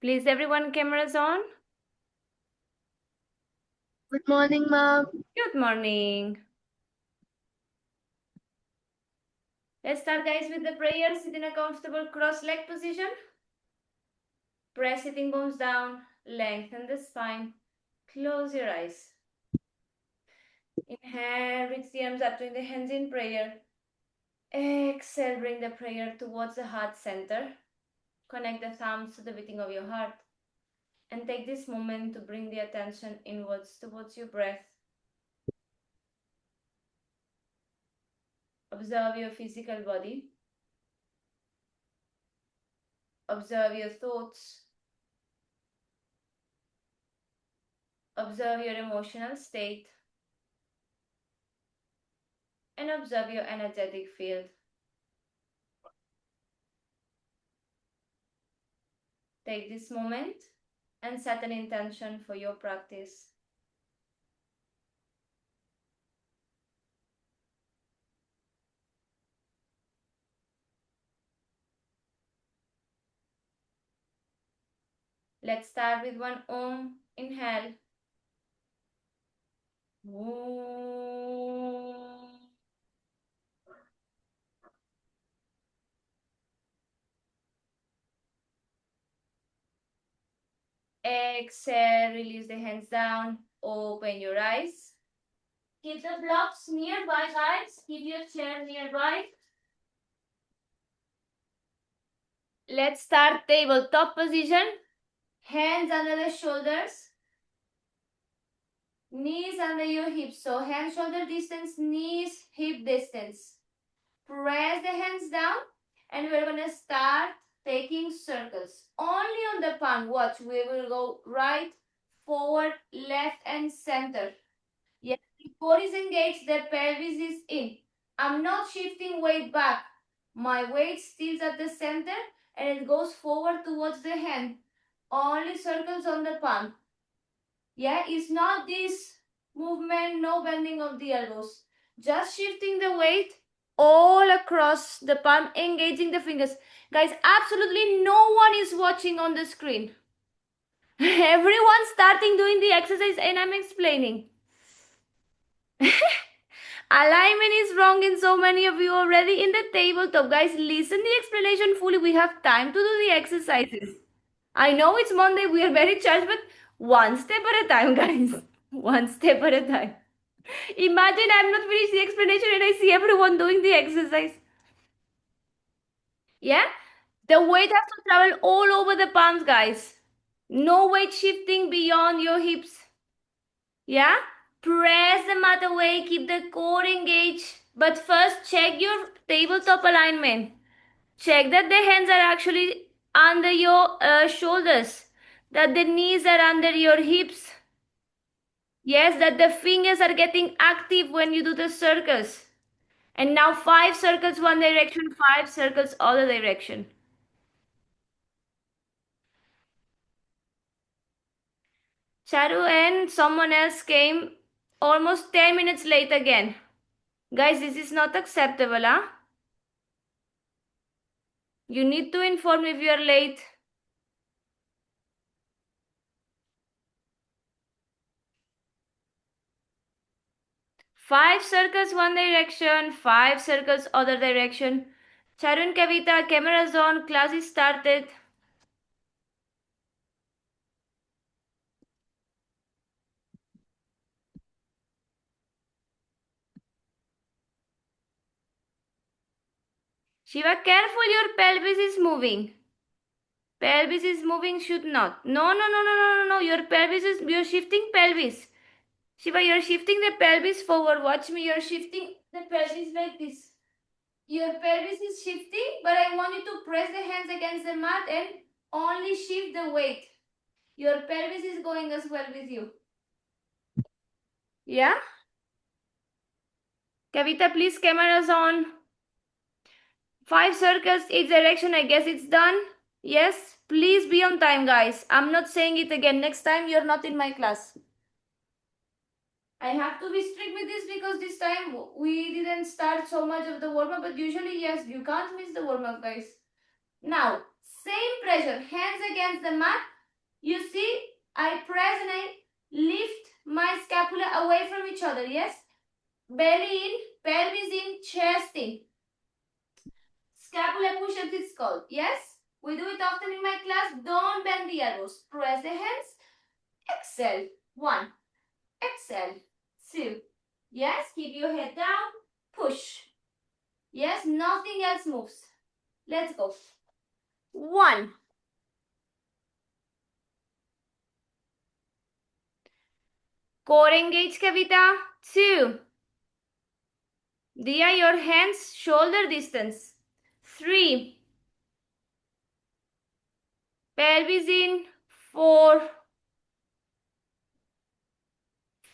Please, everyone, cameras on. Good morning, ma'am. Good morning. Let's start, guys, with the prayer. Sit in a comfortable cross-leg position. Press sitting bones down. Lengthen the spine. Close your eyes. Inhale, reach the arms up, doing the hands in prayer. Exhale, bring the prayer towards the heart center. Connect the thumbs to the beating of your heart. And take this moment to bring the attention inwards towards your breath. Observe your physical body. Observe your thoughts. Observe your emotional state. And observe your energetic field. Take this moment and set an intention for your practice. Let's start with one Om. Inhale. Om. Exhale, release the hands down. Open your eyes. Keep the blocks nearby, guys. Keep your chair nearby. Let's start tabletop position. Hands under the shoulders. Knees under your hips. So hand shoulder distance, knees hip distance. Press the hands down and we're going to start taking circles. Only on the palm. Watch, we will go right, forward, left and center. Yes, the core is engaged, the pelvis is in. I'm not shifting weight back. My weight stays at the center and it goes forward towards the hand. Only circles on the palm. Yeah, it's not this movement, no bending of the elbows. Just shifting the weight all across the palm, engaging the fingers. Guys, absolutely no one is watching on the screen. Everyone's starting doing the exercise and I'm explaining. Alignment is wrong in so many of you already in the tabletop. Guys, listen the explanation fully. We have time to do the exercises. I know it's Monday, we are very charged, but one step at a time, guys. One step at a time. Imagine I'm not finished the explanation and I see everyone doing the exercise. Yeah? The weight has to travel all over the palms, guys. No weight shifting beyond your hips. Yeah? Press the mat away, keep the core engaged. But first, check your tabletop alignment. Check that the hands are actually under your shoulders, that the knees are under your hips. Yes, that the fingers are getting active when you do the circles. And now 5 circles one direction, 5 circles other direction. Charu and someone else came almost 10 minutes late again. Guys, this is not acceptable, huh? You need to inform if you are late. Five circles one direction, 5 circles other direction. Charu and Kavita, cameras on, class is started. Shiva, careful, your pelvis is moving. Pelvis is moving, should not. No. Your pelvis is, you're shifting pelvis. Shiva, you're shifting the pelvis forward. Watch me, you're shifting the pelvis like this. Your pelvis is shifting, but I want you to press the hands against the mat and only shift the weight. Your pelvis is going as well with you. Yeah? Kavita, please, cameras on. 5 circles, each direction, I guess it's done. Yes? Please be on time, guys. I'm not saying it again. Next time, you're not in my class. I have to be strict with this because this time we didn't start so much of the warm-up, but usually, yes, you can't miss the warm-up, guys. Now, same pressure, hands against the mat. You see, I press and I lift my scapula away from each other, yes? Belly in, pelvis in, chest in. Scapula push-ups it's called, yes? We do it often in my class. Don't bend the elbows. Press the hands. Exhale. 1. Exhale. 2. Yes, keep your head down. Push. Yes, nothing else moves. Let's go. 1. Core engage, Kavita. 2. Dia, your hands shoulder distance. 3. Pelvis in. 4.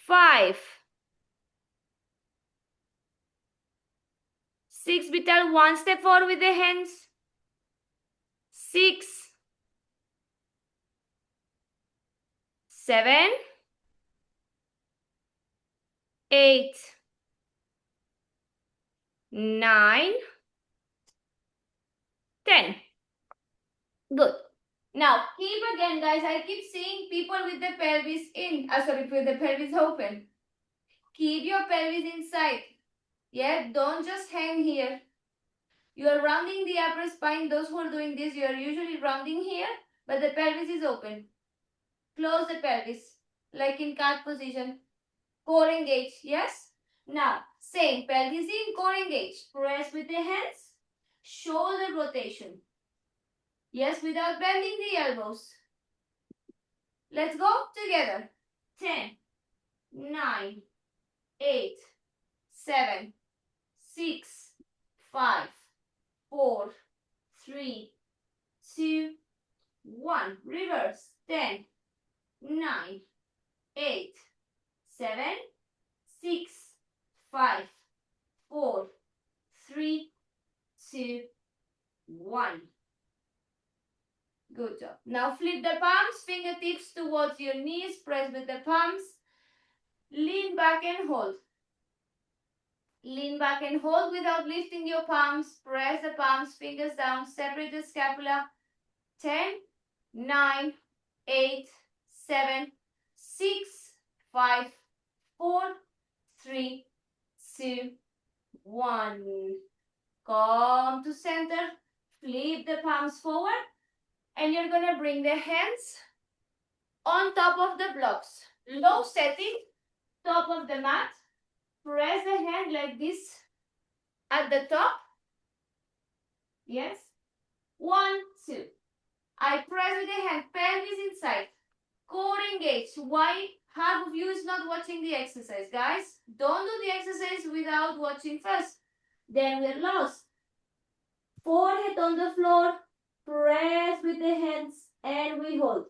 5. 6. Vital, one step forward with the hands. 6. 7. 8. 9. 10. Good. Now, keep again, guys. I keep seeing people with the pelvis in. With the pelvis open. Keep your pelvis inside. Yeah, don't just hang here. You are rounding the upper spine. Those who are doing this, you are usually rounding here, but the pelvis is open. Close the pelvis, like in cat position. Core engage, yes? Now, same, pelvis in, core engage. Press with the hands. Shoulder rotation. Yes, without bending the elbows. Let's go together. 10, 9, 8, 7, 6, 5, 4, 3, 2, 1. Reverse. 10, 9, 8, 7, 6, 5, 4, 3, 2, 1. Good job. Now flip the palms, fingertips towards your knees, press with the palms. Lean back and hold. Lean back and hold without lifting your palms. Press the palms, fingers down, separate the scapula. 10, 9, 8, 7, 6, 5, 4, 3, 2, 1. Come to center. Flip the palms forward. And you're going to bring the hands on top of the blocks. Low setting, top of the mat. Press the hand like this at the top. Yes. 1, 2. I press with the hand, pelvis inside. Core engage. Why half of you is not watching the exercise, guys? Don't do the exercise without watching first. Then we're lost. Forehead on the floor. Press with the hands and we hold.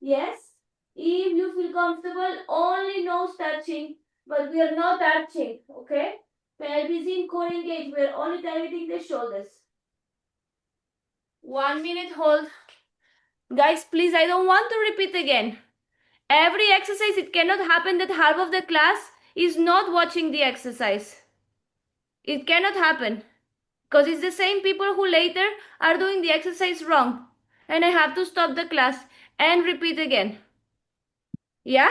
Yes? If you feel comfortable, only nose touching, but we are not touching, okay? Pelvis in, core engage. We are only targeting the shoulders. 1 minute hold. Guys, please, I don't want to repeat again. Every exercise, it cannot happen that half of the class is not watching the exercise. It cannot happen. Because it's the same people who later are doing the exercise wrong. And I have to stop the class and repeat again. Yeah?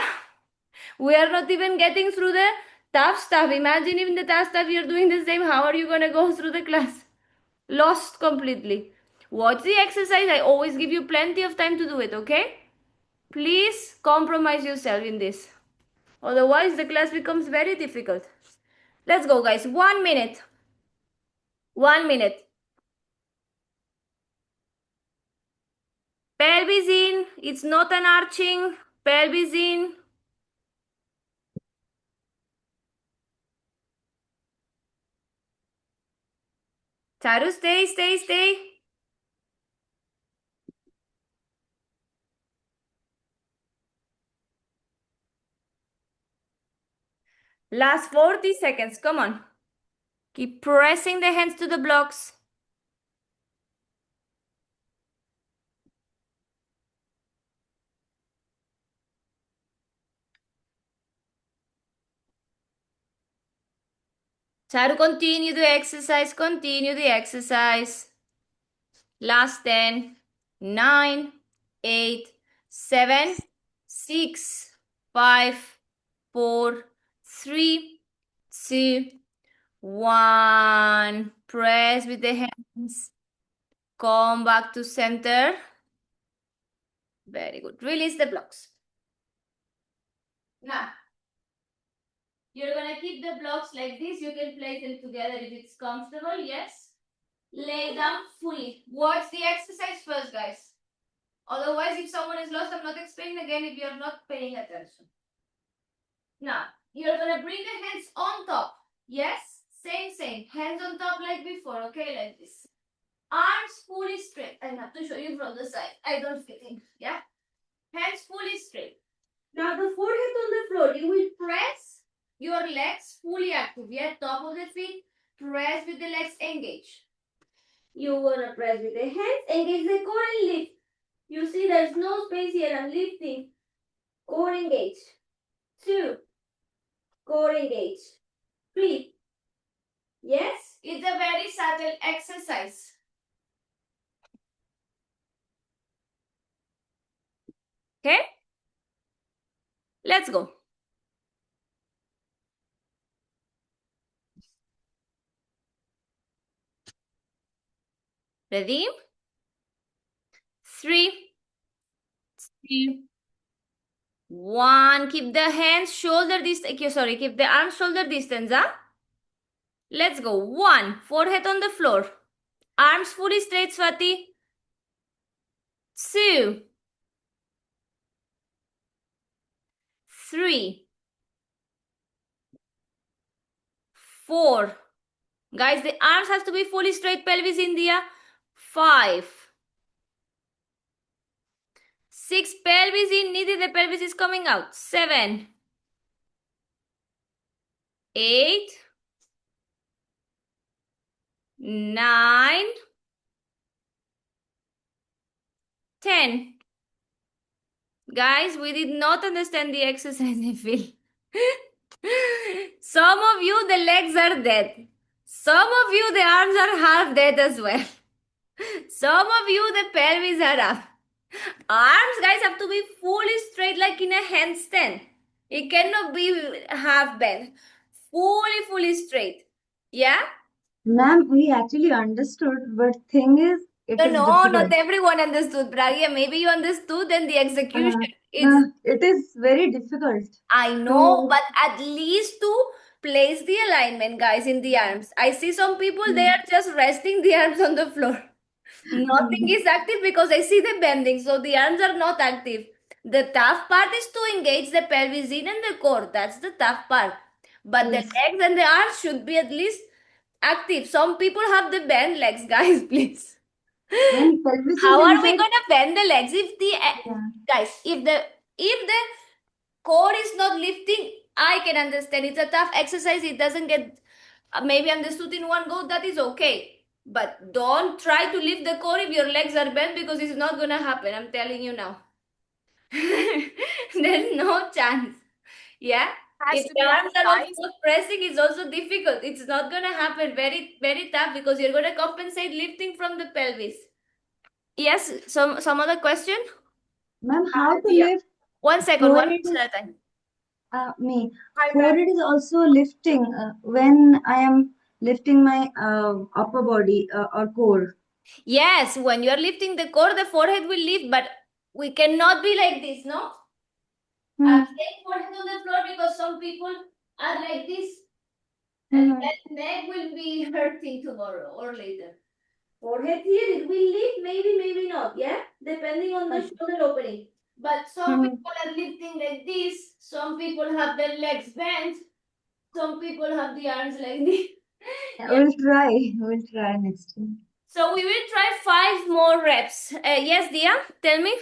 We are not even getting through the tough stuff. Imagine if in the tough stuff you're doing the same. How are you going to go through the class? Lost completely. Watch the exercise. I always give you plenty of time to do it, okay? Please compromise yourself in this. Otherwise, the class becomes very difficult. Let's go, guys. 1 minute. 1 minute. Pelvis in. It's not an arching. Pelvis in. Charu, stay, stay, stay. Last 40 seconds. Come on. Keep pressing the hands to the blocks. Charu, continue the exercise. Continue the exercise. Last 10, 9, 8, 7, 6, 5, 4, 3, 2, 1. Press with the hands. Come back to center. Very good. Release the blocks. Now, you're going to keep the blocks like this. You can place them together if it's comfortable. Yes. Lay down fully. Watch the exercise first, guys. Otherwise, if someone is lost, I'm not explaining again if you're not paying attention. Now, you're going to bring the hands on top. Yes? Same. Hands on top like before, okay? Like this. Arms fully straight. I have to show you from the side. I don't fit in. Yeah? Hands fully straight. Now, the forehead on the floor. You will press your legs fully active. Yeah? Top of the feet. Press with the legs engaged. You want to press with the hands. Engage the core and lift. You see there's no space here. I'm lifting. Core engage. 2. Core engage. 3. Yes? It's a very subtle exercise. Okay? Let's go. Ready? 3, 2, 1. Keep the hands shoulder distance. Sorry, keep the arms shoulder distance. Huh? Let's go. 1. Forehead on the floor. Arms fully straight, Swati. 2, 3, 4. Guys, the arms have to be fully straight, pelvis India. 5. 6, pelvis in, Nidhi, the pelvis is coming out. 7. 8. 9. 10. Guys, we did not understand the exercise, I feel. Some of you, the legs are dead. Some of you, the arms are half dead as well. Some of you, the pelvis are up. Arms, guys, have to be fully straight like in a handstand. It cannot be half bent. Fully straight. Yeah? Ma'am, we actually understood, but thing is, it is No, difficult. not everyone understood, Pragya. Maybe you understood, then the execution. It is very difficult. I know, but at least to place the alignment, guys, in the arms. I see some people, they are just resting the arms on the floor. Nothing is active because I see them bending, so the arms are not active. The tough part is to engage the pelvis in and the core. That's the tough part. But Yes. the legs and the arms should be at least active. Some people have the bent legs, guys, please. When pelvis How is are we inside, gonna bend the legs if the guys, if the core is not lifting, I can understand. It's a tough exercise. It doesn't get maybe understood in one go. That is okay. But don't try to lift the core if your legs are bent because it's not going to happen. I'm telling you now. There's no chance. Yeah? If the arms are also pressing, it's also difficult. It's not going to happen. Very tough because you're going to compensate lifting from the pelvis. Yes? Some other question? ma'am, how to lift 1 second. One question at a time. me? Forehead is also lifting when I am lifting my upper body or core. Yes, when you are lifting the core, the forehead will lift, but we cannot be like this, no? I'm saying forehead on the floor because some people are like this, and that neck will be hurting tomorrow or later. Forehead here, it will lift, maybe not, yeah? Depending on the shoulder opening. But some people are lifting like this, some people have their legs bent, some people have the arms like this. We'll try next time. So we will try 5 more reps. Yes, Dia, tell me.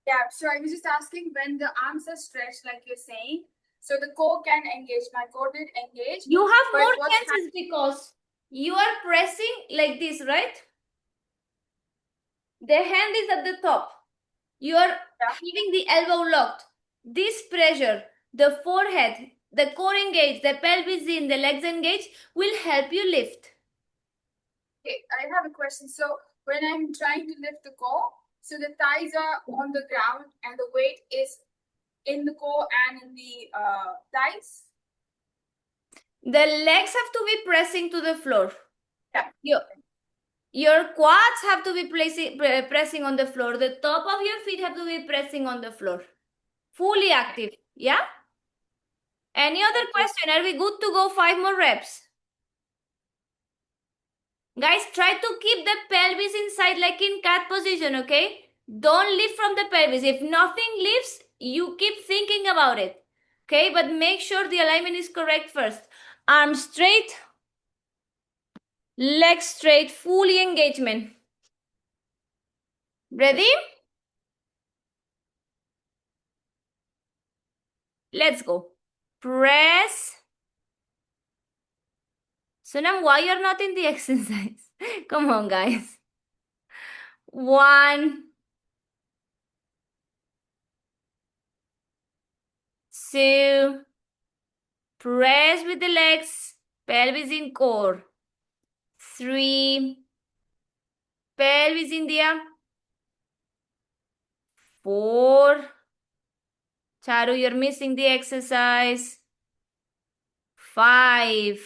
Yeah, so I was just asking when the arms are stretched, like you're saying, so the core can engage. My core did engage. You have but more what's chances because you are pressing like this, right? The hand is at the top. You are having the elbow locked. This pressure, the forehead, the core engaged, the pelvis in, the legs engaged will help you lift. Okay, I have a question. So when I'm trying to lift the core, so the thighs are on the ground and the weight is in the core and in the thighs. The legs have to be pressing to the floor. Yeah. Your quads have to be pressing on the floor. The top of your feet have to be pressing on the floor. Fully active. Yeah? Any other question? Are we good to go 5 more reps? Guys, try to keep the pelvis inside like in cat position, okay? Don't lift from the pelvis. If nothing lifts, you keep thinking about it. Okay, but make sure the alignment is correct first. Arms straight, legs straight, fully engagement. Ready? Let's go. Press. Sonam, why you're not in the exercise? Come on, guys. 1, 2. Press with the legs, pelvis in core. 3. Pelvis in the air. 4. Charu, you're missing the exercise. 5.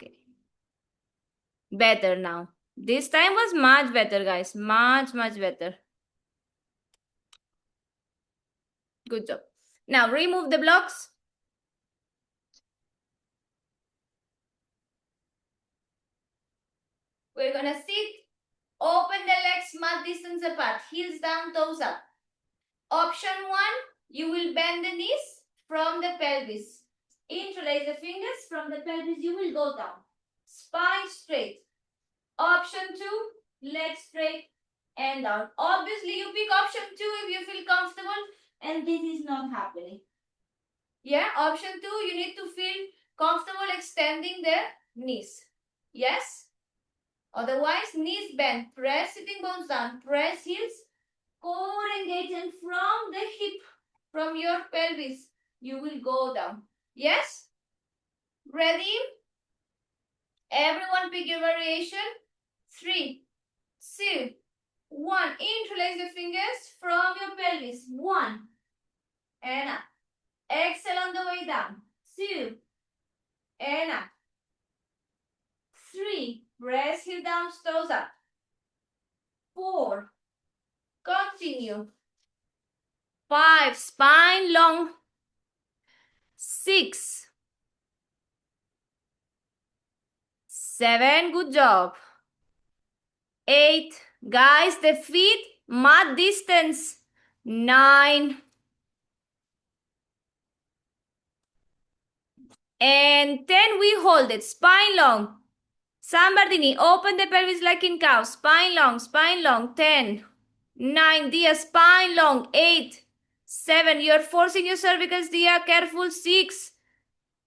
Okay. Better now. This time was much better, guys. Much better. Good job. Now remove the blocks. We're gonna sit. Open the legs mat distance apart. Heels down, toes up. Option 1, you will bend the knees from the pelvis. Interlace the fingers from the pelvis. You will go down. Spine straight. Option 2, legs straight and down. Obviously, you pick option 2 if you feel comfortable, and this is not happening. Yeah, option 2, you need to feel comfortable extending the knees. Yes? Otherwise, knees bend, press sitting bones down, press heels, core engage, and from the hip, from your pelvis, you will go down. Yes? Ready? Everyone pick your variation. 3, 2, 1. Interlace the fingers from your pelvis. 1. And up. Exhale on the way down. 2. And up. 3. Press heel down, toes up. 4. Continue. 5. Spine long. 6. 7. Good job. 8. Guys, the feet mat distance. 9. And 10. We hold it. Spine long. San Bardini, open the pelvis like in cow. Spine long. 10. 9. Dia, spine long. 8. 7. You're forcing your cervicals, Dia. Careful. 6.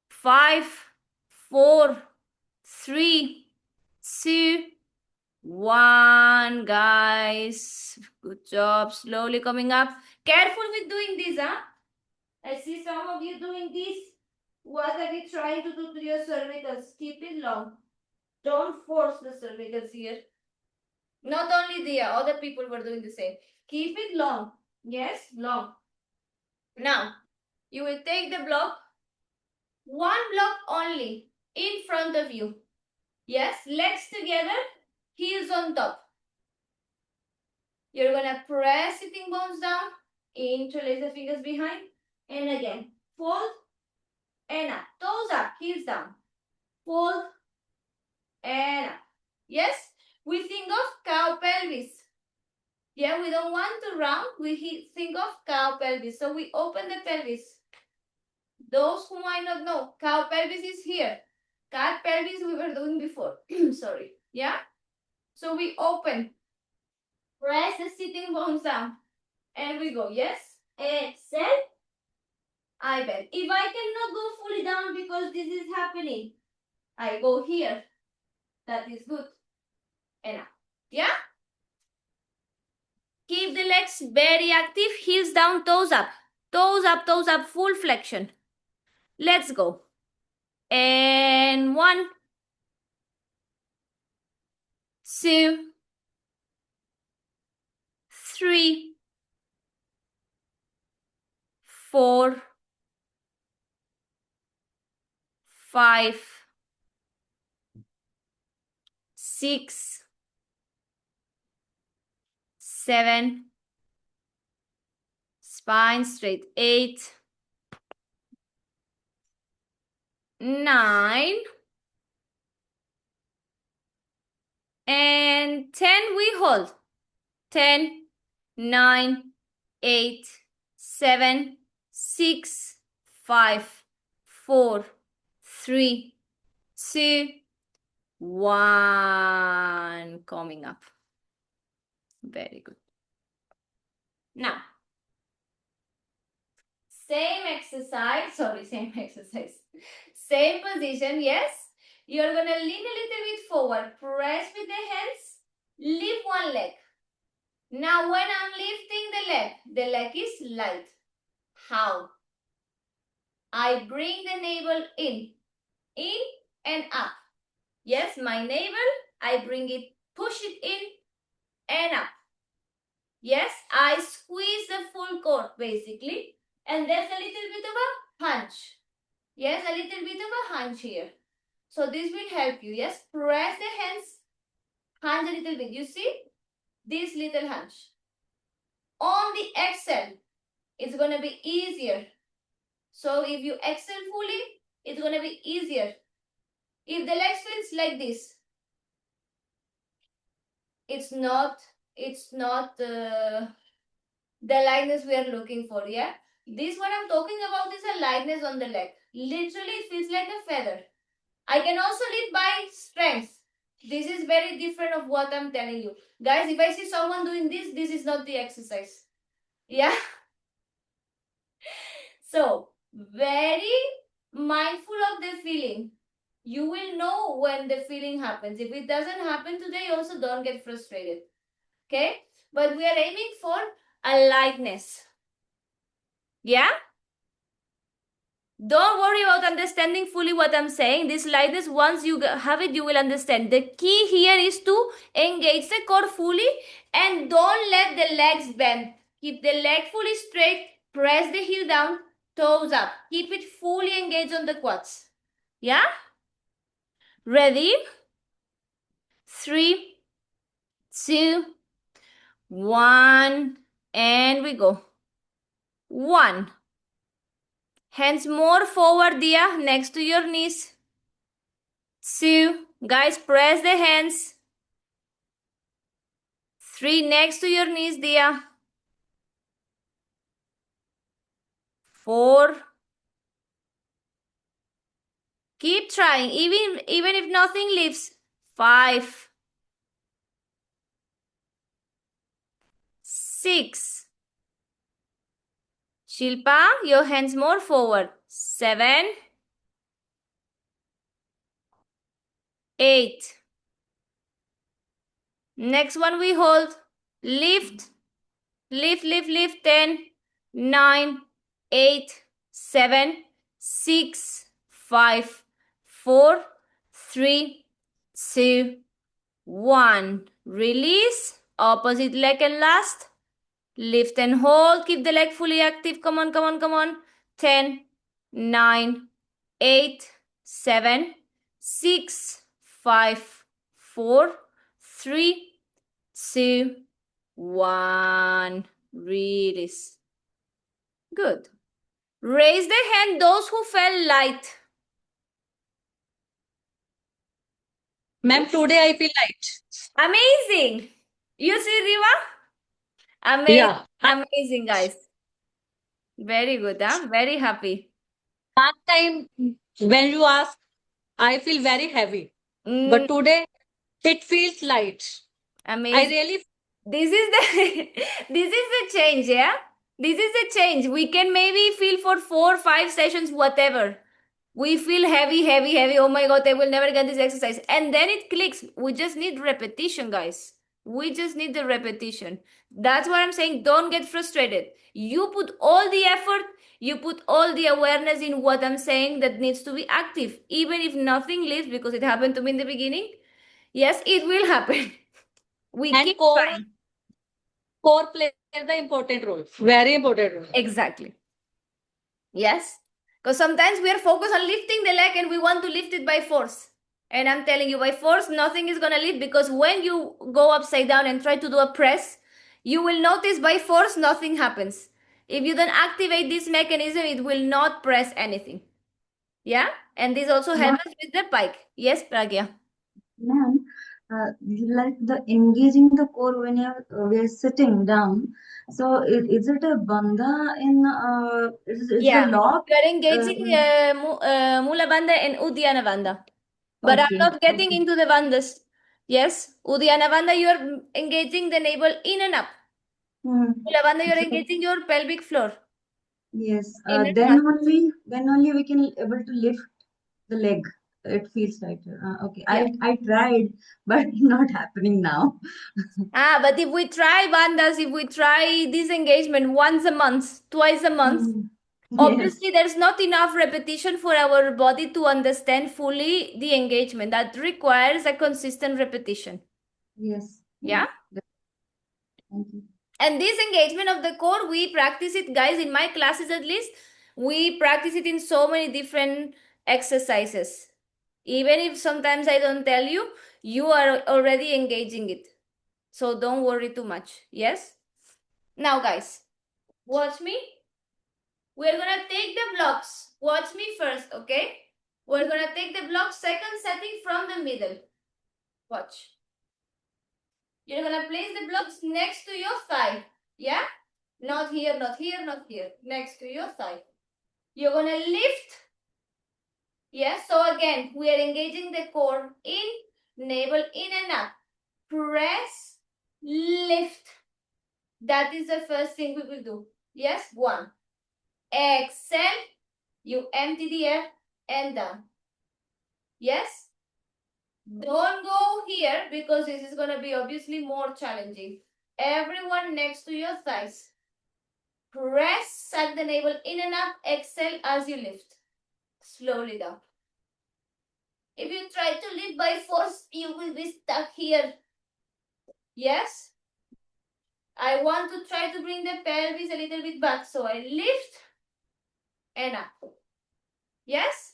5. 4. 3. 2. 1. Guys. Good job. Slowly coming up. Careful with doing this, huh? I see some of you doing this. What are you trying to do to your cervicals? Keep it long. Don't force the cervicals here. Not only Dia, other people were doing the same. Keep it long. Yes, long. Now, you will take the block, one block only, in front of you. Yes, legs together, heels on top. You're gonna press sitting bones down, interlace the fingers behind, and again, fold, and up. Toes up, heels down. Fold, and up. Yes, we think of cow pelvis. Yeah, we don't want to round. We think of cow pelvis. So we open the pelvis. Those who might not know, cow pelvis is here. Cat pelvis we were doing before. Sorry. Yeah? So we open. Press the sitting bones down. And we go. Yes? Exhale. I bend. If I cannot go fully down because this is happening, I go here. That is good. And up. Yeah? Keep the legs very active. Heels down, toes up. Toes up, full flexion. Let's go. And 1, 2, 3, 4, 5, 6, 7, spine straight, 8, 9, and 10 we hold. 10, 9, 8, 7, 6, 5, 4, 3, 2, 1. Coming up. Very good. Now, same exercise, same position, yes. You're going to lean a little bit forward, press with the hands, lift one leg. Now when I'm lifting the leg is light. How? I bring the navel in and up. Yes, my navel, I bring it, push it in and up. Yes, I squeeze the full core basically. And there's a little bit of a hunch. Yes, a little bit of a hunch here. So this will help you. Yes, press the hands, hunch a little bit. You see? This little hunch. On the exhale, it's going to be easier. So if you exhale fully, it's going to be easier. If the leg feels like this, it's not the lightness we are looking for, yeah? This what I'm talking about is a lightness on the leg. Literally, it feels like a feather. I can also lead by strength. This is very different of what I'm telling you. Guys, if I see someone doing this is not the exercise. Yeah? So, very mindful of the feeling. You will know when the feeling happens. If it doesn't happen today, also don't get frustrated. Okay? But we are aiming for a lightness. Yeah? Don't worry about understanding fully what I'm saying. This lightness, once you have it, you will understand. The key here is to engage the core fully and don't let the legs bend. Keep the leg fully straight. Press the heel down, toes up. Keep it fully engaged on the quads. Yeah? Ready? 3, 2, 1, and we go. 1. Hands more forward, Dia, next to your knees. 2. Guys, press the hands. 3. Next to your knees, Dia. 4. Keep trying, even if nothing lifts. 5. 6. Shilpa, your hands more forward. 7. 8. Next one we hold. Lift. Lift, lift, lift. 10, 9, 8, 7, 6, 5, 4, 3, 2, 1. Release. Opposite leg and last. Lift and hold. Keep the leg fully active. Come on, come on, come on. 10, 9, 8, 7, 6, 5, 4, 3, 2, 1. Release. Good. Raise the hand, those who felt light. Ma'am, today I feel light. Amazing. You see, Riva? Amazing. Yeah. Amazing, guys. Very good, huh? Very happy. Last time when you ask, I feel very heavy. But today it feels light. Amazing. I really This is the change, yeah? This is the change. We can maybe feel for 4, 5 sessions, whatever. We feel heavy, heavy, heavy. Oh my God, I will never get this exercise. And then it clicks. We just need repetition, guys. We just need the repetition. That's what I'm saying. Don't get frustrated. You put all the effort, you put all the awareness in what I'm saying that needs to be active. Even if nothing lifts, because it happened to me in the beginning. Yes, it will happen. We And keep core, trying. core plays the important role. Very important role. Exactly. Yes. Because sometimes we are focused on lifting the leg and we want to lift it by force. And I'm telling you, by force, nothing is going to lift, because when you go upside down and try to do a press, you will notice by force nothing happens. If you don't activate this mechanism, it will not press anything. Yeah? And this also helps us with the pike. Yes, Pragya? Ma'am, like the engaging the core when we're sitting down. So is it a bandha in is the Yeah. lock? We are engaging Mula Bandha and Uddiyana Bandha. But I'm Okay, not getting okay. into the bandhas. Yes, Uddiyana Bandha, you are engaging the navel in and up. Hmm. Mula Bandha, you are So, engaging your pelvic floor. yes, Inner then muscle. only we can able to lift the leg. It feels lighter. Okay, Yeah. I tried, but not happening now. But if we try bandhas, if we try disengagement once a month, twice a month, Hmm. Yes, obviously there's not enough repetition for our body to understand fully the engagement. That requires a consistent repetition. yes. Yeah. Thank you. And this engagement of the core, we practice it, guys, in my classes at least. We practice it in so many different exercises. Even if sometimes I don't tell you, you are already engaging it. So don't worry too much. Yes? Now, guys, watch me. We're going to take the blocks. Watch me first, okay? We're going to take the block second setting from the middle. Watch. You're going to place the blocks next to your thigh. Yeah? Not here, not here, not here. Next to your thigh. You're going to lift. Yes, so again, we are engaging the core in, navel in and up. Press, lift. That is the first thing we will do. Yes, 1. Exhale. You empty the air and down. Yes? Don't go here because this is going to be obviously more challenging. Everyone next to your thighs. Press, suck the navel in and up. Exhale as you lift. Slowly down. If you try to lift by force, you will be stuck here. Yes? I want to try to bring the pelvis a little bit back. So I lift and up. Yes?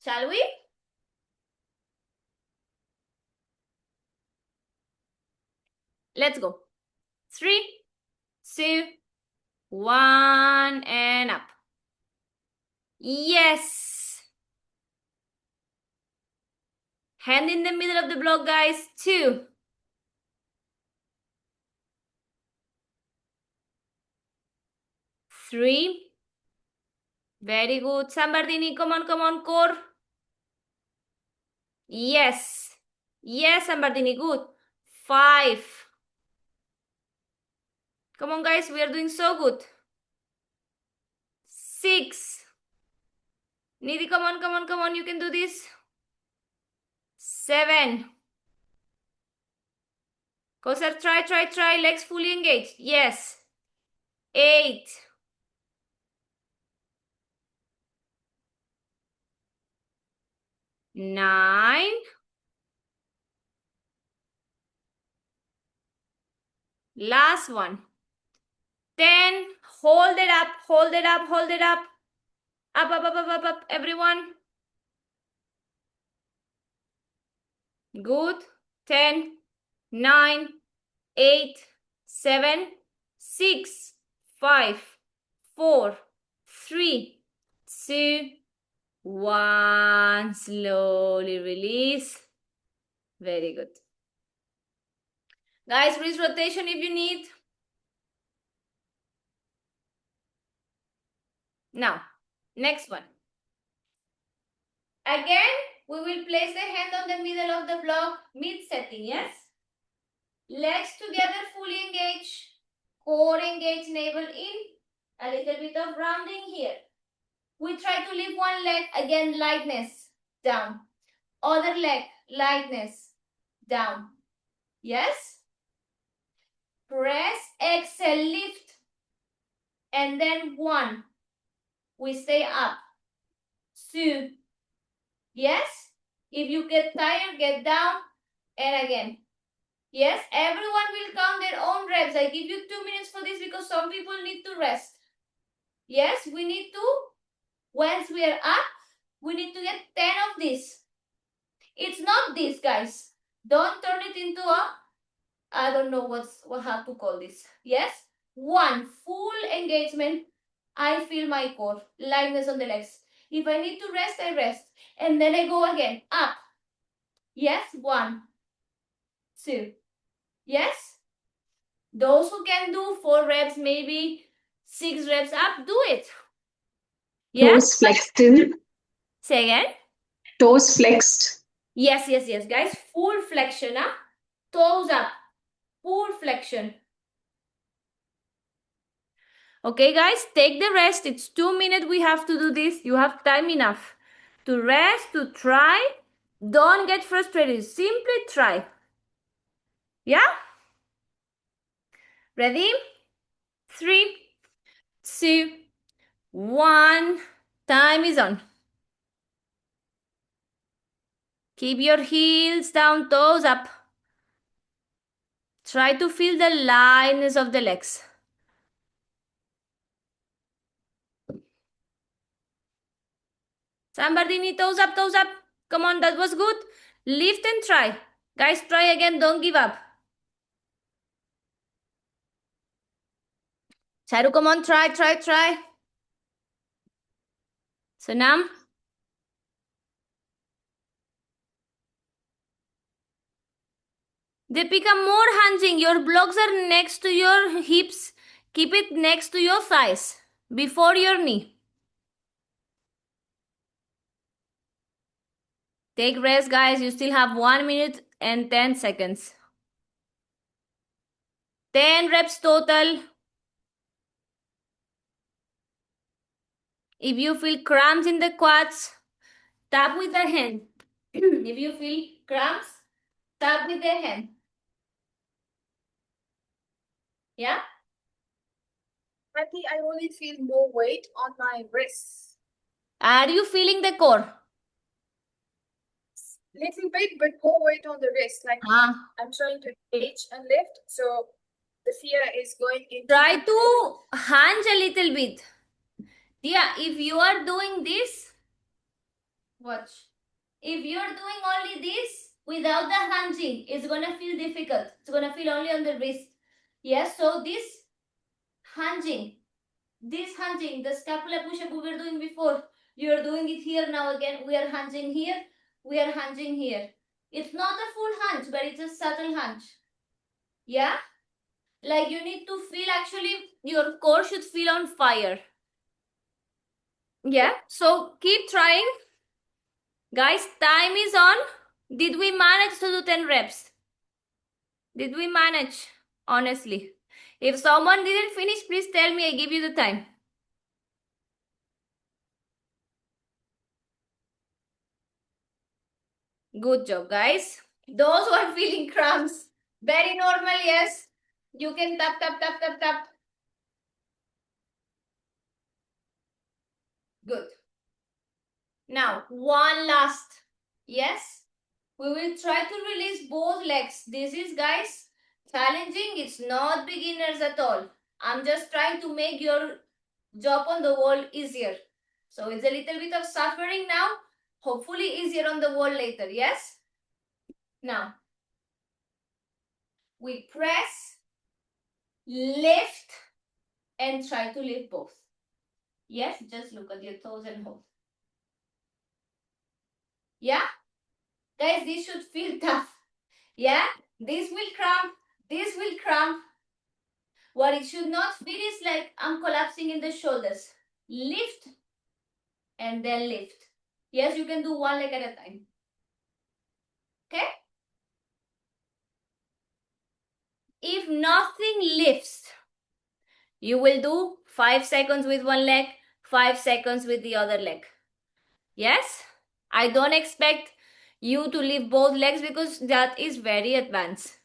Shall we? Let's go. 3, 2, 1, and up. Yes. Hand in the middle of the block, guys. 2. 3. Very good. Sambardini, come on, core. Yes. Yes, Sambardini, good. 5. Come on, guys, we are doing so good. 6. Nidhi, come on, you can do this. 7. Kosar, try, legs fully engaged. Yes. 8. 9. Last one. 10. Hold it up. Up, everyone. Good. 10, 9, 8, 7, 6, 5, 4, 3, 2, 1. Slowly release. Very good. Guys, wrist rotation if you need. Now, next one. Again, we will place the hand on the middle of the block, mid setting, yes? Legs together, fully engaged. Core engaged, navel in. A little bit of rounding here. We try to lift one leg, again, lightness, down. Other leg, lightness, down. Yes? Press, exhale, lift. And then 1. We stay up. 2. Yes? If you get tired, get down. And again. Yes, everyone will count their own reps. I give you 2 minutes for this because some people need to rest. Yes, we need to, once we are up, we need to get 10 of this. It's not this, guys. Don't turn it into a, I don't know how to call this. Yes, 1 full engagement. I feel my core, lightness on the legs. If I need to rest, I rest. And then I go again, up. Yes, 1, 2. Yes? Those who can do 4 reps, maybe 6 reps up, do it. Yeah? Toes flexed in. Say again. Toes flexed. Yes, guys. Full flexion, huh? Toes up. Full flexion. Okay, guys, take the rest. It's 2 minutes we have to do this. You have time enough to rest, to try. Don't get frustrated. Simply try. Yeah? Ready? 3, 2, 1. Time is on. Keep your heels down, toes up. Try to feel the lightness of the legs. Sambardini, toes up, toes up. Come on, that was good. Lift and try. Guys, try again, don't give up. Charu, come on, try. Sonam. They become more hinging. Your blocks are next to your hips. Keep it next to your thighs, before your knee. Take rest, guys. You still have 1 minute and 10 seconds. 10 reps total. If you feel cramps in the quads, tap with the hand. If you feel cramps, tap with the hand. Yeah? Auntie, I only feel more weight on my wrists. Are you feeling the core? Little bit, but more weight on the wrist. Like I'm trying to engage and lift, so the fear is going into. Try to hunch a little bit. Yeah, if you are doing this, watch. If you're doing only this without the hunching, it's gonna feel difficult. It's gonna feel only on the wrist. Yes, so this hunching, the scapula push-up we were doing before, you're doing it here now again. We are hunching here, we are hunching here. It's not a full hunch, but it's a subtle hunch. Yeah? Like you need to feel, actually, your core should feel on fire. Yeah, so keep trying. Guys, time is on. Did we manage to do 10 reps? Did we manage? Honestly. If someone didn't finish, please tell me. I give you the time. Good job, guys. Those who are feeling cramps, very normal, yes. You can tap. Good. Now, one last. Yes. We will try to release both legs. This is, guys, challenging. It's not beginners at all. I'm just trying to make your job on the wall easier. So it's a little bit of suffering now. Hopefully easier on the wall later. Yes? Now, we press, lift, and try to lift both. Yes? Just look at your toes and hold. Yeah? Guys, this should feel tough. Yeah? This will cramp. This will cramp. What it should not feel is like I'm collapsing in the shoulders. Lift and then lift. Yes, you can do one leg at a time. Okay? If nothing lifts, you will do 5 seconds with one leg, 5 seconds with the other leg. Yes? I don't expect you to lift both legs because that is very advanced.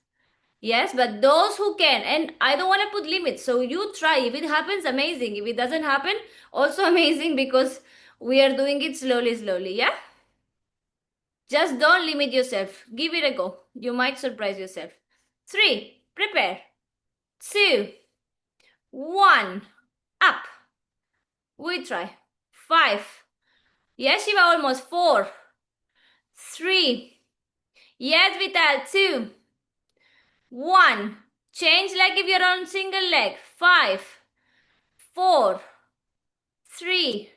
Yes, but those who can, and I don't want to put limits, so you try. If it happens, amazing. If it doesn't happen, also amazing, because we are doing it slowly, yeah? Just don't limit yourself. Give it a go. You might surprise yourself. 3. Prepare. 2. 1. Up. We try. 5. Yes, Shiva, almost. 4. 3. Yes, Vital. 2. 1. Change like if you're on single leg. 5. 4. 3.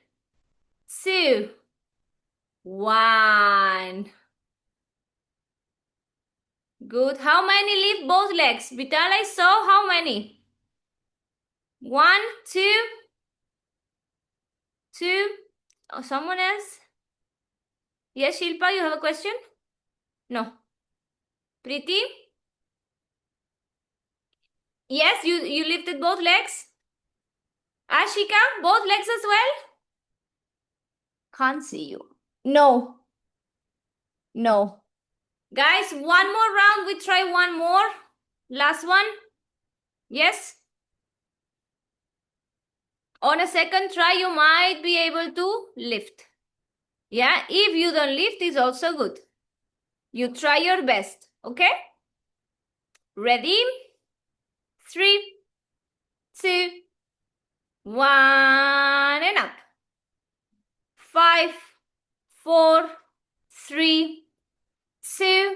2. 1. Good. How many lift both legs? Vital, I saw how many? 1, 2, 2. Oh, someone else? Yes, Shilpa, you have a question? No. Preeti? Yes, you lifted both legs? Ashika, both legs as well? Can't see you. No. No. Guys, one more round. We try one more. Last one. Yes? On a second try, you might be able to lift. Yeah, if you don't lift, it's also good. You try your best. Okay? Ready? 3, 2, 1, and up. 5, 4, 3, 2,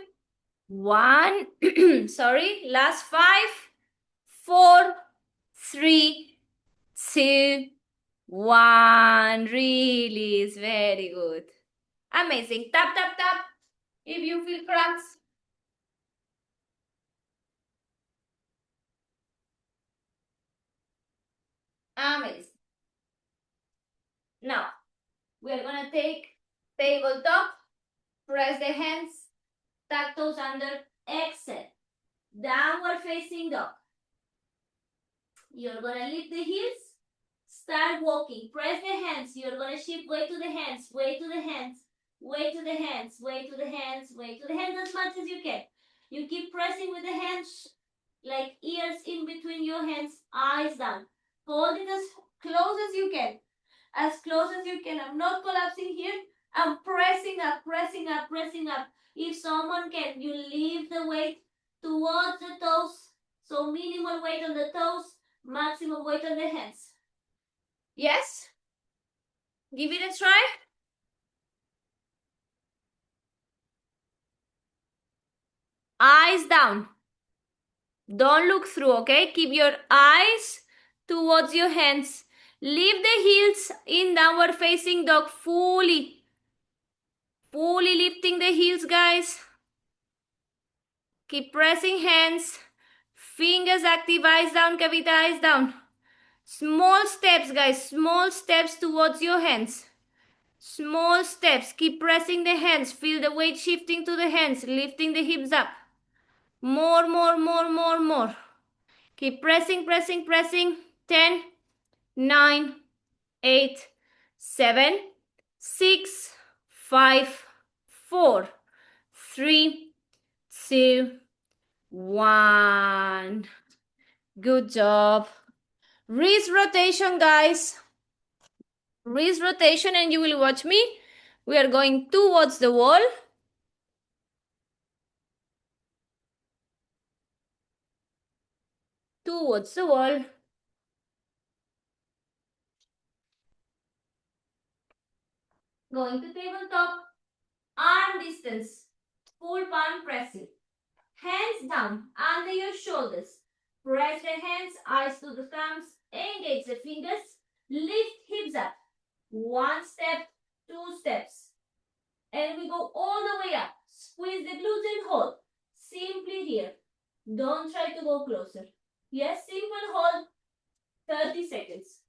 1. Sorry, last 5, 4, 3, 2, 1. Release. Very good. Amazing. Tap, tap, tap. If you feel cramps. Amazing. Now, we are going to take tabletop, press the hands, tuck toes under, exhale. Downward facing dog. You're going to lift the heels, start walking, press the hands. You're going to shift weight to the hands, weight to the hands, weight to the hands, weight to the hands, weight to the hands as much as you can. You keep pressing with the hands like ears in between your hands, eyes down. Hold it as close as you can. As close as you can. I'm not collapsing here. I'm pressing up, pressing up, pressing up. If someone can, you leave the weight towards the toes. So minimal weight on the toes, maximum weight on the hands. Yes? Give it a try. Eyes down. Don't look through, okay? Keep your eyes towards your hands. Leave the heels in downward facing dog fully. Fully lifting the heels, guys. Keep pressing hands. Fingers active, eyes down, Kavita, eyes down. Small steps, guys. Small steps towards your hands. Small steps. Keep pressing the hands. Feel the weight shifting to the hands. Lifting the hips up. More, more, more, more, more. Keep pressing, pressing, pressing. 10, 9, 8, 7, 6, 5, 4, 3, 2, 1. Good job. Wrist rotation, guys. Wrist rotation, and you will watch me. We are going towards the wall. Towards the wall. Going to tabletop. Arm distance. Full palm pressing. Hands down under your shoulders. Press the hands, eyes to the thumbs. Engage the fingers. Lift hips up. 1 step, 2 steps. And we go all the way up. Squeeze the glutes and hold. Simply here. Don't try to go closer. Yes, simple hold. 30 seconds.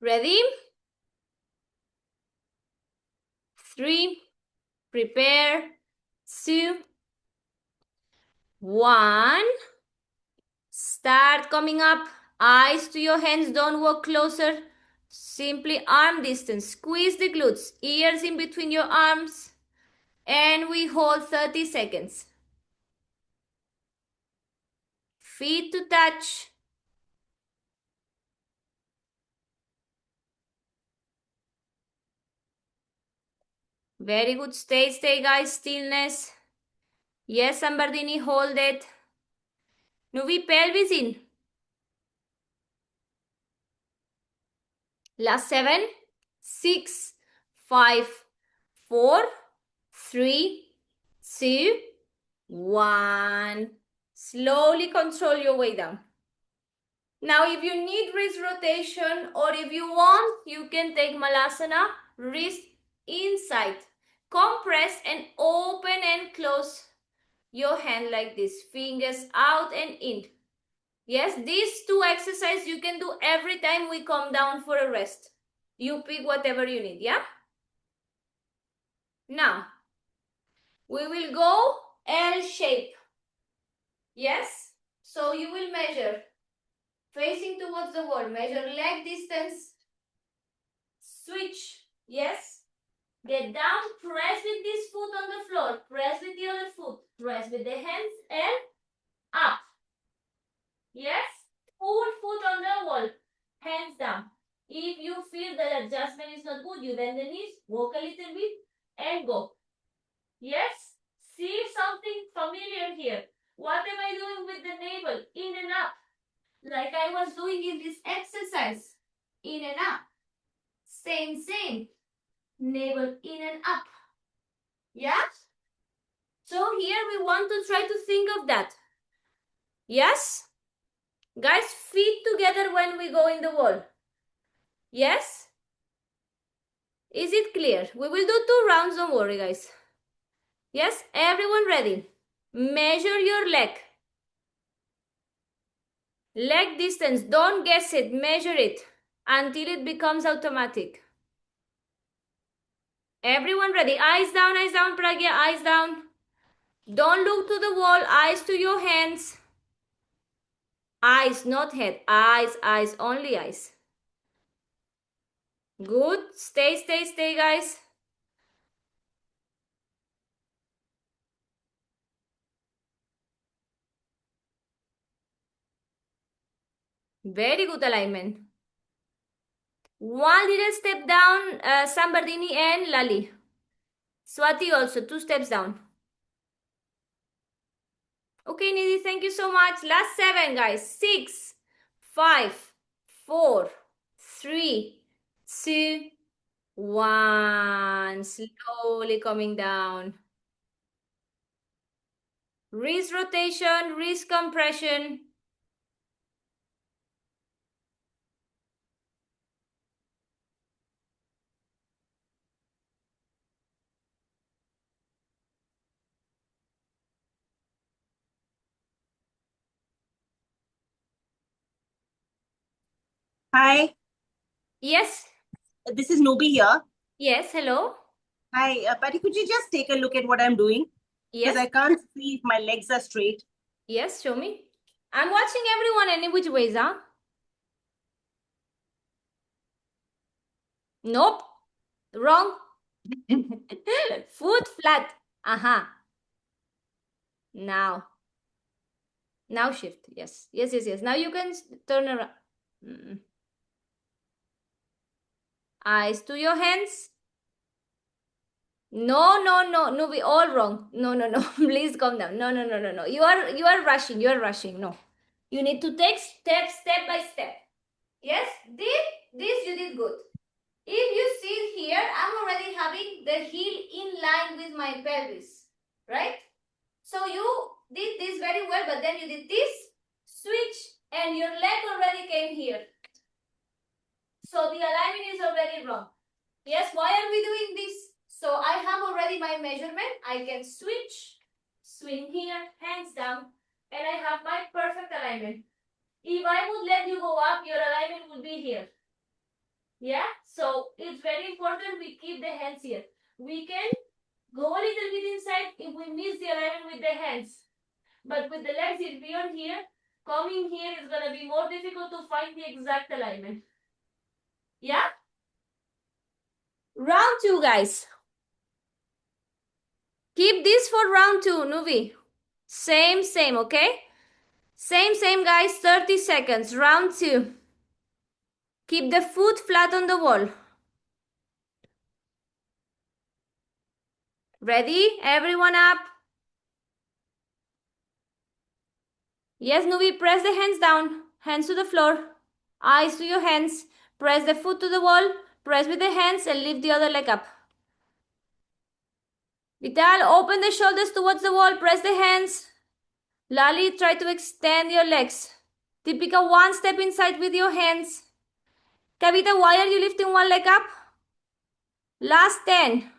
Ready? 3. Prepare. 2. 1. Start coming up. Eyes to your hands. Don't walk closer. Simply arm distance. Squeeze the glutes. Ears in between your arms. And we hold 30 seconds. Feet to touch. Very good. Stay, guys. Stillness. Yes, Ambardini, hold it. Nuvi, pelvis in. Last 7, 6, 5, 4, 3, 2, 1. Slowly control your way down. Now, if you need wrist rotation or if you want, you can take Malasana, wrist inside. Compress and open and close your hand like this. Fingers out and in. Yes, these 2 exercises you can do every time we come down for a rest. You pick whatever you need, yeah? Now, we will go L shape. Yes? So you will measure. Facing towards the wall. Measure leg distance. Switch. Yes? Get down. Press with this foot on the floor. Press with the other foot. Press with the hands and up. Yes? Full foot on the wall. Hands down. If you feel the adjustment is not good, you bend the knees, walk a little bit, and go. Yes? See something familiar here. What am I doing with the navel? In and up. Like I was doing in this exercise. In and up. Same. Navel in and up. Yeah? So here we want to try to think of that. Yes? Guys, feet together when we go in the wall. Yes? Is it clear? We will do 2 rounds, don't worry, guys. Yes? Everyone ready? Measure your leg. Leg distance, don't guess it, measure it until it becomes automatic. Everyone ready? Eyes down, Pragya, eyes down. Don't look to the wall, eyes to your hands. Eyes, not head. Eyes, only eyes. Good. Stay, guys. Very good alignment. 1 little step down, Sambardini and Lali. Swati also, 2 steps down. Okay, Nidhi, thank you so much. Last 7, guys. 6, 5, 4, 3, 2, 1. Slowly coming down. Wrist rotation, wrist compression. Hi, Yes, this is Nobi here. yes, hello. Hi, Patty, could you just take a look at what I'm doing? Because Yes, I can't see if my legs are straight. yes, show me. I'm watching everyone any which ways, huh? Nope, wrong. Foot flat. Aha. Now shift. Yes. Now you can turn around. Eyes to your hands. No, we all wrong. No. Please calm down. No. You are rushing. No. You need to take step by step. Yes, this you did good. If you see here, I'm already having the heel in line with my pelvis, right? So you did this very well, but then you did this, switch, and your leg already came here. So the alignment is already wrong. Yes, why are we doing this? So I have already my measurement. I can switch, swing here, hands down, and I have my perfect alignment. If I would let you go up, your alignment would be here. Yeah, so it's very important we keep the hands here. We can go a little bit inside if we miss the alignment with the hands. But with the legs, if beyond here, coming here is going to be more difficult to find the exact alignment. Yeah? Round 2, guys. Keep this for round 2, Nuvi. Same, okay? Same guys, 30 seconds. Round 2. Keep the foot flat on the wall. Ready? Everyone up. Yes, Nubi, press the hands down. Hands to the floor. Eyes to your hands. Press the foot to the wall. Press with the hands and lift the other leg up. Vital, open the shoulders towards the wall. Press the hands. Lali, try to extend your legs. Deepika, one step inside with your hands. Kavita, why are you lifting one leg up? Last 10,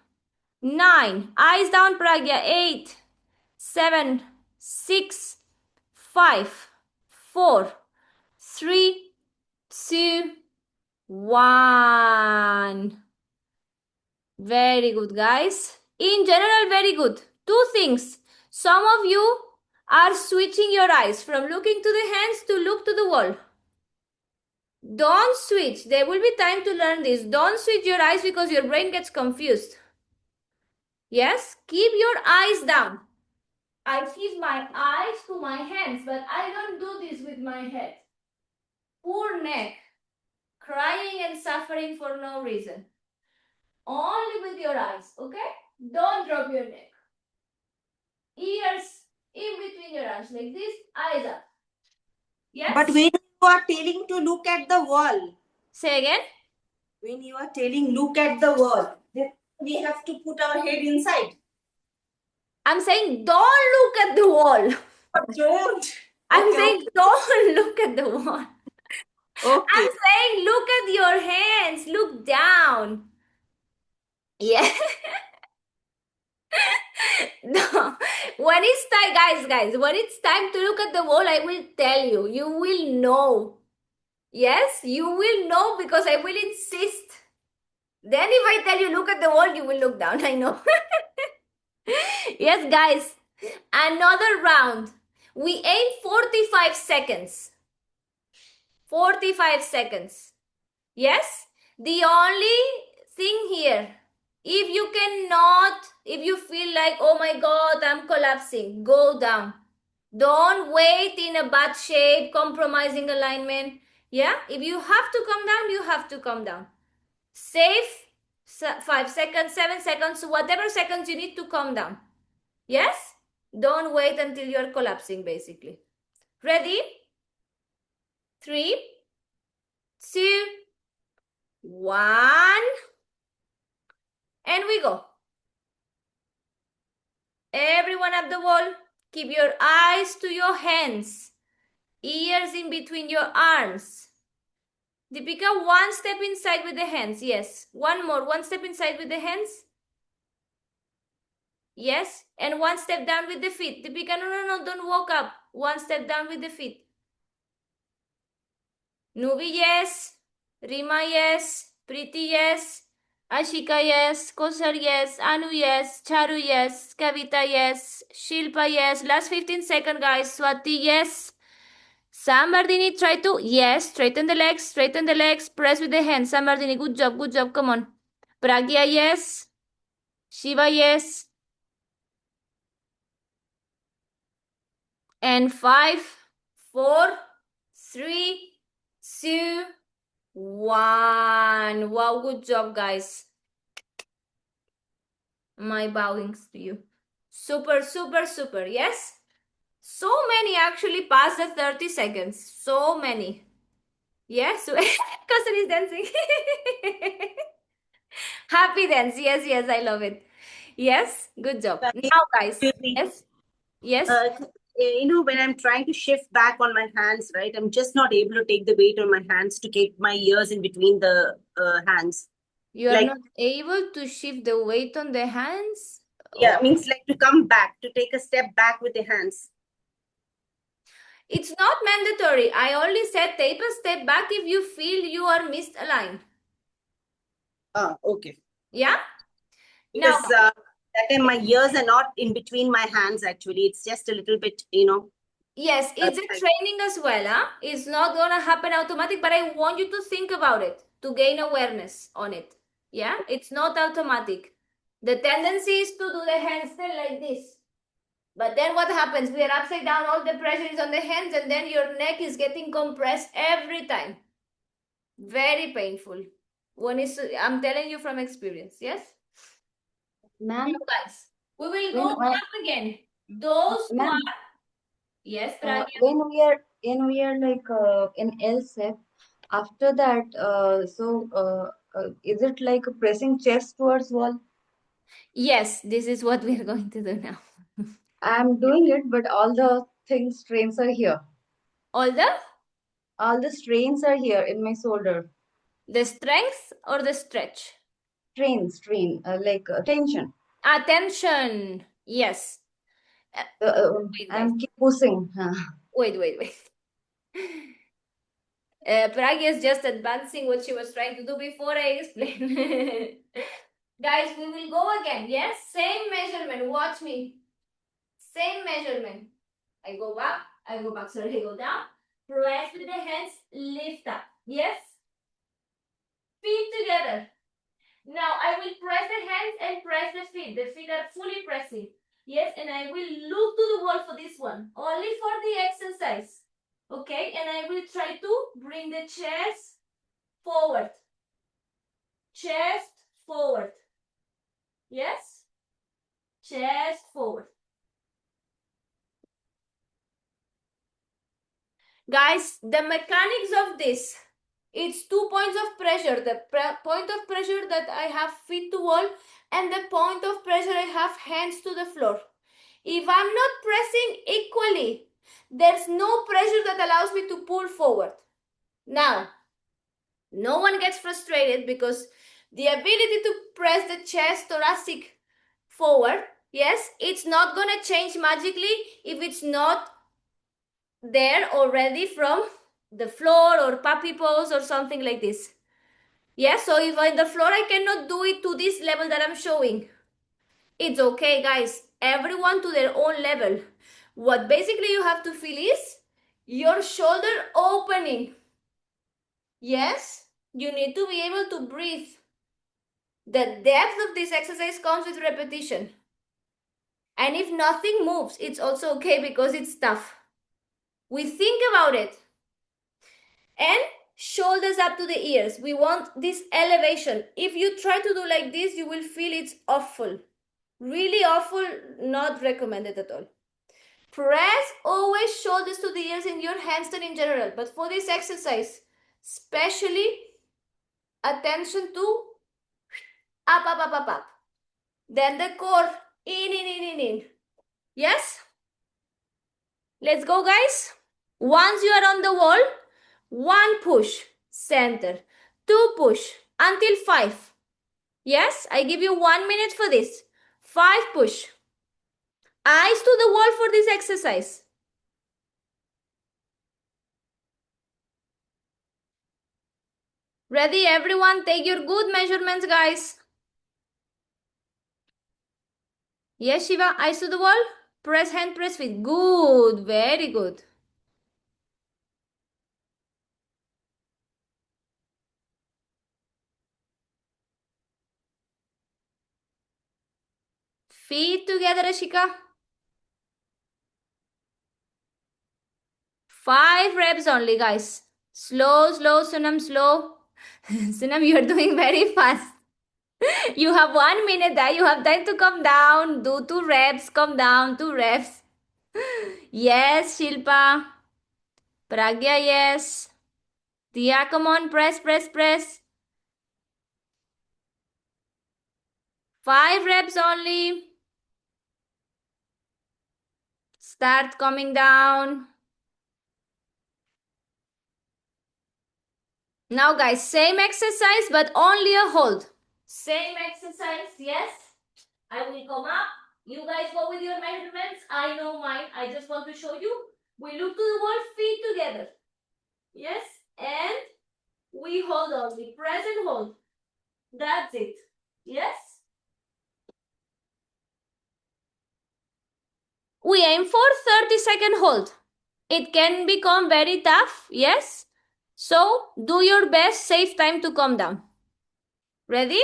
9, eyes down, Pragya, 8, 7, 6, 5, 4, 3, 2, 1. Very good, guys. In general, very good. Two things. Some of you are switching your eyes from looking to the hands to look to the wall. Don't switch. There will be time to learn this. Don't switch your eyes because your brain gets confused. Yes? Keep your eyes down. I keep my eyes to my hands, but I don't do this with my head. Poor neck. Crying and suffering for no reason. Only with your eyes, okay? Don't drop your neck. Ears in between your eyes, like this, eyes up. Yes? But when you are telling to look at the wall, Say again. when you are telling look at the wall, then we have to put our head inside. I'm saying don't look at the wall. Don't. I'm Okay, saying don't look at the wall. Okay. I'm saying look at your hands. Look down. Yeah. No. When it's time, guys, when it's time to look at the wall, I will tell you. You will know. Yes, you will know because I will insist. Then if I tell you look at the wall, you will look down. I know. Yes, guys. Another round. We aim 45 seconds. 45 seconds. Yes? The only thing here, if you feel like, oh my God, I'm collapsing, go down. Don't wait in a bad shape, compromising alignment. Yeah? If you have to come down, you have to come down. Safe, 5 seconds, 7 seconds, whatever seconds you need to come down. Yes? Don't wait until you're collapsing, basically. Ready? 3, 2, 1. And we go. Everyone up the wall. Keep your eyes to your hands. Ears in between your arms. Deepika, one step inside with the hands. Yes. One more. One step inside with the hands. Yes. And one step down with the feet. Deepika, no. Don't walk up. One step down with the feet. Nubi, yes. Rima, yes. Preeti, yes. Ashika, yes. Kosar, yes. Anu, yes. Charu, yes. Kavita, yes. Shilpa, yes. Last 15 seconds, guys. Swati, yes. Samardini, try to, yes. Straighten the legs. Press with the hands. Samardini, good job. Come on. Pragya, yes. Shiva, yes. And 5, 4, 3, 2, 1. Wow, good job, guys. My bowings to you. Super. Yes? So many actually passed the 30 seconds. So many. Yes? Cousin is dancing. Happy dance. Yes, I love it. Yes? Good job. Now, guys. Excuse me. Yes? When I'm trying to shift back on my hands, right, I'm just not able to take the weight on my hands to keep my ears in between the hands. You are like- not able to shift the weight on the hands? Yeah, means like to come back, to take a step back with the hands. It's not mandatory. I only said take a step back if you feel you are misaligned. Okay. Yeah? Now, Because that time my ears are not in between my hands actually. It's just a little bit, yes, it's a That's training as well. Huh? It's not going to happen automatic, but I want you to think about it to gain awareness on it. Yeah? It's not automatic. The tendency is to do the handstand like this. But then what happens? We are upside down, all the pressure is on the hands, and then your neck is getting compressed every time. Very painful. I'm telling you from experience, yes? Ma'am, Now, guys, we will when go I, back again. Those who ma'am, are, yes, Pragya. when we are like in LSEP, after that, is it like pressing chest towards wall? Yes, this is what we are going to do now. I'm doing it, but all the things strains are here. All All the strains are here in my shoulder. the strength or the stretch? Tension. Attention. Yes. Wait, guys. I'm keep pushing. Wait. Pragya is just advancing what she was trying to do before I explain. Guys, we will go again. Yes, same measurement. Watch me. Same measurement. I go back, sorry, I go down. Press with the hands, lift up. Yes? Feet together. Now I will press the hands and press the feet. The feet are fully pressing. Yes, and I will look to the wall for this one. Only for the exercise. Okay, and I will try to bring the chest forward. Chest forward. Yes? Chest forward. Guys, the mechanics of this, it's 2 points of pressure. The point of pressure that I have feet to wall and the point of pressure I have hands to the floor. If I'm not pressing equally, there's no pressure that allows me to pull forward. Now, no one gets frustrated because the ability to press the chest thoracic forward, yes, it's not going to change magically if it's not there already from the floor or puppy pose or something like this. Yes, so if on the floor I cannot do it to this level that I'm showing, it's okay, guys. Everyone to their own level. What basically you have to feel is your shoulder opening. Yes, you need to be able to breathe. The depth of this exercise comes with repetition. And if nothing moves, it's also okay because it's tough. We think about it. And shoulders up to the ears. We want this elevation. If you try to do like this, you will feel it's awful. Really awful, not recommended at all. Press always shoulders to the ears in your handstand in general. But for this exercise, especially attention to up. Then the core, in. Yes? Let's go, guys. Once you are on the wall, 1 push, center, 2 push, until 5. Yes, I give you 1 minute for this. 5 push. Eyes to the wall for this exercise. Ready, everyone? Take your good measurements, guys. Yes, Shiva, eyes to the wall. Press hand, press feet. Good, very good. Feet together, Ashika. 5 reps only, guys. Slow, Sunam, slow. Sunam, you're doing very fast. You have 1 minute there. You have time to come down. Do 2 reps. Come down. 2 reps. Yes, Shilpa. Pragya, yes. Tia, come on. Press. 5 reps only. Start coming down. Now, guys, same exercise, but only a hold. Same exercise, yes. I will come up. You guys go with your measurements. I know mine. I just want to show you. We look to the wall, feet together. Yes. And we hold on. We press and hold. That's it. Yes. We aim for 30-second hold. It can become very tough. Yes. So do your best. Save time to come down. Ready?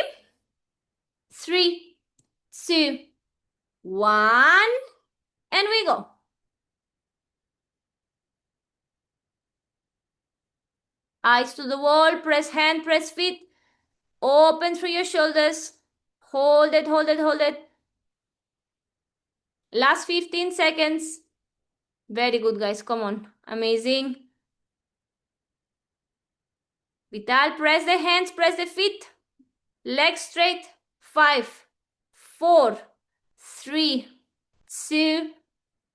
3, 2, 1. And we go. Eyes to the wall, press hand, press feet. Open through your shoulders. Hold it, hold it, hold it. Last 15 seconds. Very good, guys. Come on. Amazing. Vital, press the hands, press the feet. Legs straight. 5, 4, 3, 2,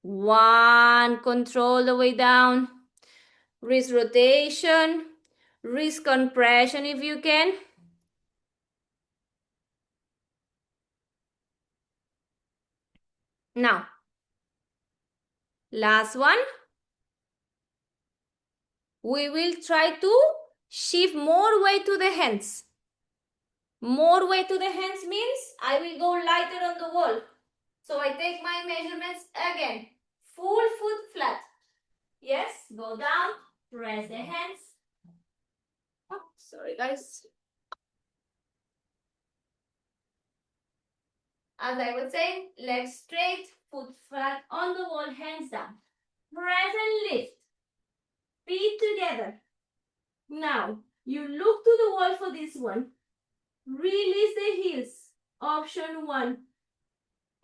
1. Control the way down. Wrist rotation. Wrist compression if you can. Now, last one. We will try to shift more weight to the hands. More weight to the hands means I will go lighter on the wall. So I take my measurements again. Full foot flat. Yes, go down, press the hands. Oh, sorry guys. As I was saying, legs straight, foot flat on the wall, hands down. Press and lift. Feet together. Now, you look to the wall for this one. Release the heels. Option 1.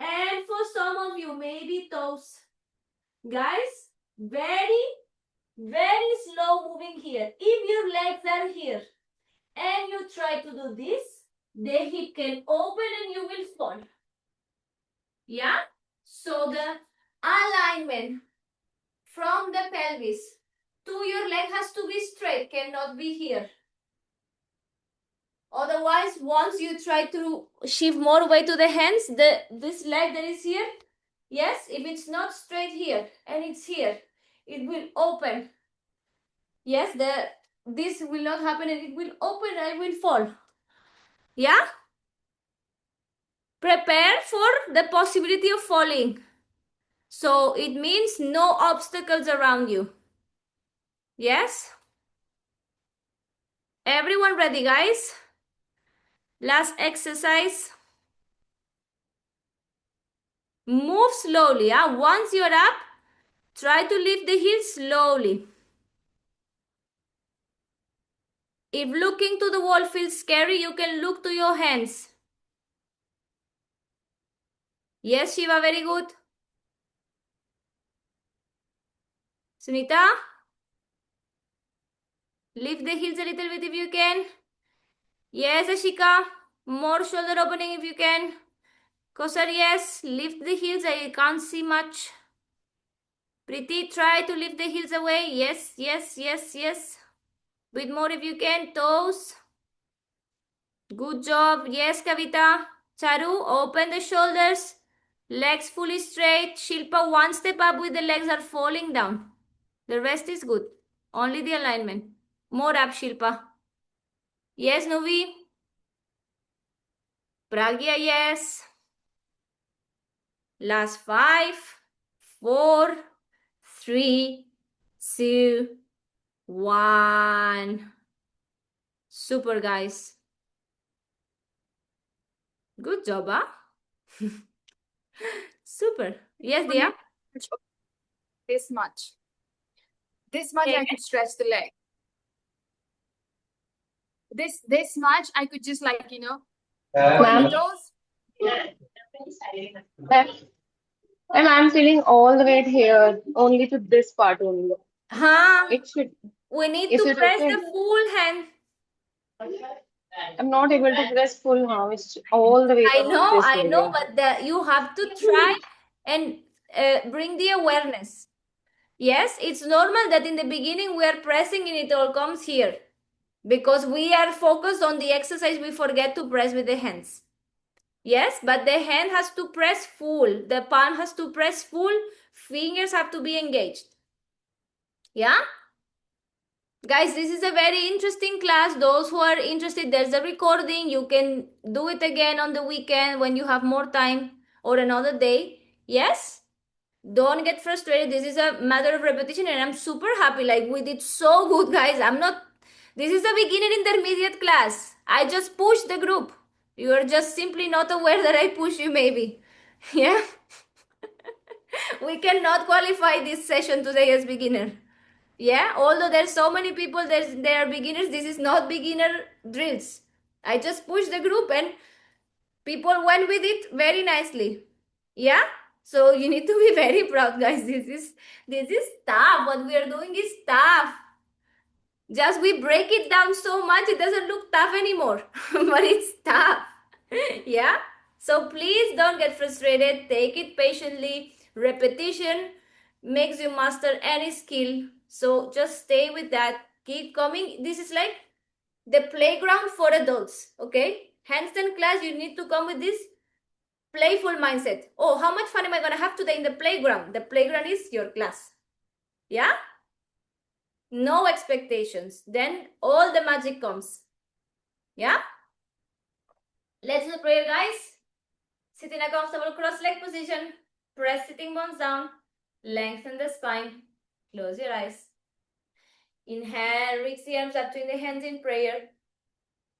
And for some of you, maybe toes. Guys, very, very slow moving here. If your legs are here and you try to do this, the hip can open and you will fall. Yeah? So the alignment from the pelvis to your leg has to be straight, cannot be here. Otherwise, once you try to shift more weight to the hands, this leg that is here, yes, if it's not straight here and it's here, it will open. Yes, this will not happen and it will open and it will fall. Yeah? Prepare for the possibility of falling. So it means no obstacles around you. Yes? Everyone ready, guys? Last exercise. Move slowly. Yeah? Once you're up, try to lift the heels slowly. If looking to the wall feels scary, you can look to your hands. Yes, Shiva, very good. Sunita? Lift the heels a little bit if you can. Yes, Ashika. More shoulder opening if you can. Kosar, yes. Lift the heels. I can't see much. Preeti, try to lift the heels away. Yes, yes, yes, yes. Bit more if you can. Toes. Good job. Yes, Kavita. Charu, open the shoulders. Legs fully straight. Shilpa, one step up with the legs are falling down. The rest is good. Only the alignment. More up, Shilpa. Yes, Novi. Pragya, yes. Last 5, 4, 3, 2, 1. Super, guys. Good job, huh? Super. Yes, Dia? This much. This much I could stretch the leg. This much I could just point the toes. And I'm feeling all the weight here, only to this part only. Huh? It should. We need Is to it press okay? the full hand. I'm not able to press full now. It's all the way. I know, only. but you have to try and bring the awareness. Yes, it's normal that in the beginning we are pressing and it all comes here. Because we are focused on the exercise, we forget to press with the hands. Yes, but the hand has to press full. The palm has to press full. Fingers have to be engaged. Yeah? Guys, this is a very interesting class. Those who are interested, there's a recording. You can do it again on the weekend when you have more time or another day. Yes? Don't get frustrated. This is a matter of repetition and I'm super happy. Like we did so good, guys. This is a beginner intermediate class. I just pushed the group. You are just simply not aware that I push you maybe. Yeah? We cannot qualify this session today as beginner. Yeah, although there's so many people, there are beginners. This is not beginner drills. I just pushed the group and people went with it very nicely. Yeah, so you need to be very proud, guys. This is tough. What we are doing is tough. Just we break it down so much it doesn't look tough anymore, but it's tough. Yeah, so please don't get frustrated. Take it patiently. Repetition makes you master any skill, so just stay with that. Keep coming. This is like the playground for adults. Okay, handstand class, you need to come with this playful mindset. Oh, how much fun am I gonna have today in the playground? The playground is your class. Yeah, no expectations, then all the magic comes. Yeah, let's do the prayer, guys. Sit in a comfortable cross-leg position. Press sitting bones down. Lengthen the spine. Close your eyes. Inhale, reach the arms up, twin the hands in prayer.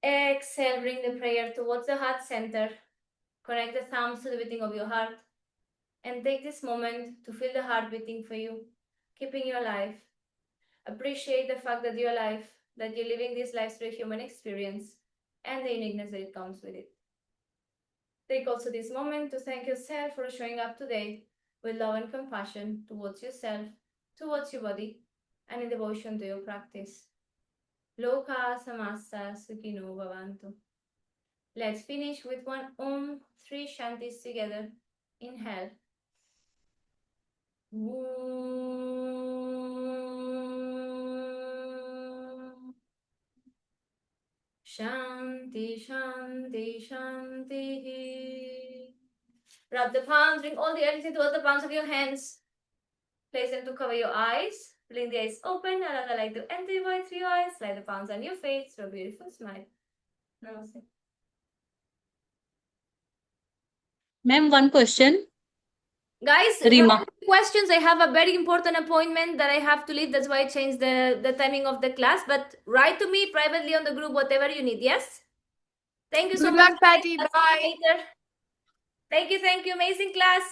Exhale, bring the prayer towards the heart center. Connect the thumbs to the beating of your heart. And take this moment to feel the heart beating for you, keeping you alive. Appreciate the fact that you're alive, that you're living this life through a human experience, and the uniqueness that it comes with it. Take also this moment to thank yourself for showing up today with love and compassion towards yourself, towards your body, and in devotion to your practice. Loka samasta sukhino bhavantu. Let's finish with one Om, 3 Shantis together. Inhale. Shanti, Shanti, Shanti. Rub the palms, bring all the energy towards the palms of your hands. Place them to cover your eyes. Blink the eyes open, allow the light to enter your body through your eyes. Slide the palms on your face for a beautiful smile. Namaste. Ma'am, one question. Guys, Rima. questions. I have a very important appointment that I have to leave. That's why I changed the timing of the class. But write to me privately on the group, whatever you need. Yes? Thank you so Good much. luck, Patty. I'll see you Bye. later. Thank you. Amazing class.